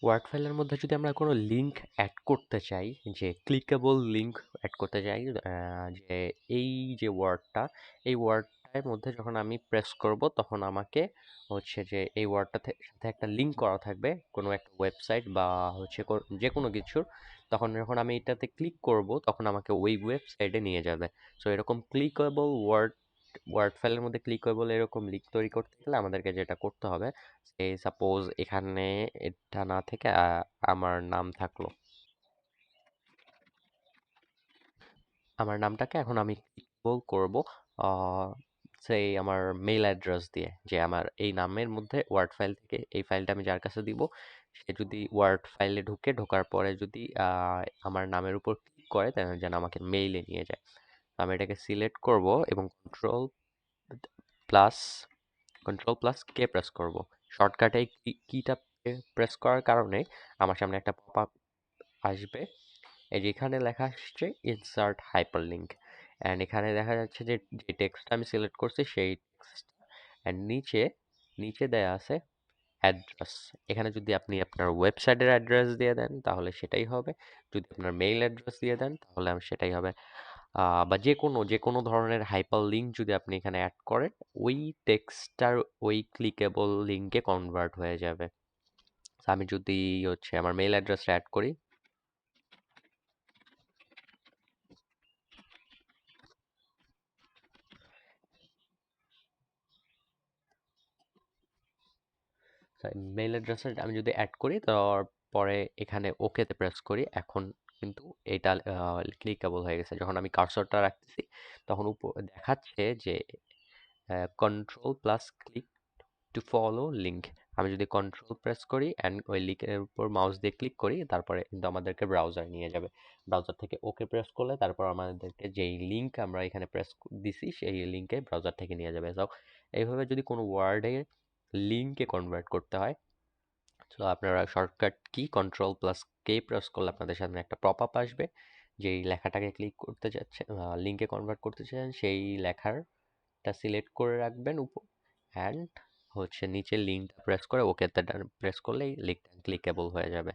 Word ফাইলের মধ্যে যদি আমরা কোনো লিঙ্ক অ্যাড করতে চাই, যে ক্লিকেবল লিঙ্ক অ্যাড করতে চাই, যে এই যে ওয়ার্ডটা, এই ওয়ার্ডটার মধ্যে যখন আমি প্রেস করব তখন আমাকে হচ্ছে যে এই ওয়ার্ডটাতে সাথে একটা লিঙ্ক করা থাকবে কোনো একটা ওয়েবসাইট বা হচ্ছে যে কোনো কিছুর। তখন যখন আমি এটাতে ক্লিক করব তখন আমাকে ওই ওয়েবসাইটে নিয়ে যাবে। সো এরকম ক্লিকেবল ওয়ার্ড ওয়ার্ড ফাইলের মধ্যে ক্লিকেবল এরকম লিঙ্ক তৈরি করতে গেলে আমাদেরকে যেটা করতে হবে, সাপোজ এখানে এটা না থেকে আমার নাম থাকলো, আমার নামটাকে এখন আমি ক্লিকেবল করব সেই আমার মেল অ্যাড্রেস দিয়ে, যে আমার এই নামের মধ্যে ওয়ার্ড ফাইল থেকে এই ফাইলটা আমি যার কাছে দিব, সে যদি ওয়ার্ড ফাইলে ঢোকার পরে যদি আমার নামের উপর ক্লিক করে তাহলে যেন আমাকে মেইলে নিয়ে যায়। আমি এটাকে সিলেক্ট করব এবং প্লাস কে প্রেস করব। শর্টকাটে কিটা প্রেস করার কারণে আমার সামনে একটা পপআপ আসবে। এই যে এখানে লেখা আসছে ইনসার্ট হাইপারলিংক, অ্যান্ড এখানে দেখা যাচ্ছে যে যে টেক্সটটা আমি সিলেক্ট করছি সেই টেক্সট, অ্যান্ড নিচে নিচে দেয়া আছে অ্যাড্রেস। এখানে যদি আপনি আপনার ওয়েবসাইটের অ্যাড্রেস দিয়ে দেন তাহলে সেটাই হবে, যদি আপনার মেইল অ্যাড্রেস দিয়ে দেন তাহলে সেটাই হবে। বা যে কোনো ধরনের হাইপার লিঙ্ক যদি আপনি এখানে অ্যাড করেন, ওই টেক্সটটার ওই ক্লিকেবল লিঙ্কে কনভার্ট হয়ে যাবে। So আমি যদি হচ্ছে আমার মেইল অ্যাড্রেসটা অ্যাড করি, মেইল অ্যাড্রেসটা আমি যদি অ্যাড করি তারপরে এখানে ওকেতে প্রেস করি, এখন কিন্তু এটা ক্লিকেবল হয়ে গেছে। যখন আমি কার্সরটা রাখতেছি তখন দেখাচ্ছে যে control plus click to follow link. আমি যদি কন্ট্রোল প্রেস করি অ্যান্ড ওই লিঙ্কের উপর মাউস দিয়ে ক্লিক করি তারপরে কিন্তু আমাদেরকে ব্রাউজার নিয়ে যাবে। ব্রাউজার থেকে ওকে প্রেস করলে তারপর আমাদেরকে যেই লিঙ্ক আমরা এখানে প্রেস দিছি সেই লিঙ্কে ব্রাউজার থেকে নিয়ে যাবে। সো এইভাবে যদি কোনো ওয়ার্ডে লিঙ্কে কনভার্ট করতে হয়, তো আপনারা শর্টকাট কি কন্ট্রোল প্লাস কে প্রেস করলে আপনাদের সামনে একটা পপ আপ আসবে, যেই লেখাটাকে ক্লিক করতে যাচ্ছে, লিঙ্কে কনভার্ট করতে চান সেই লেখারটা সিলেক্ট করে রাখবেন উপর, অ্যান্ড হচ্ছে নিচে লিঙ্কটা প্রেস করে ওকে প্রেস করলেই লিঙ্কটা ক্লিকেবল হয়ে যাবে।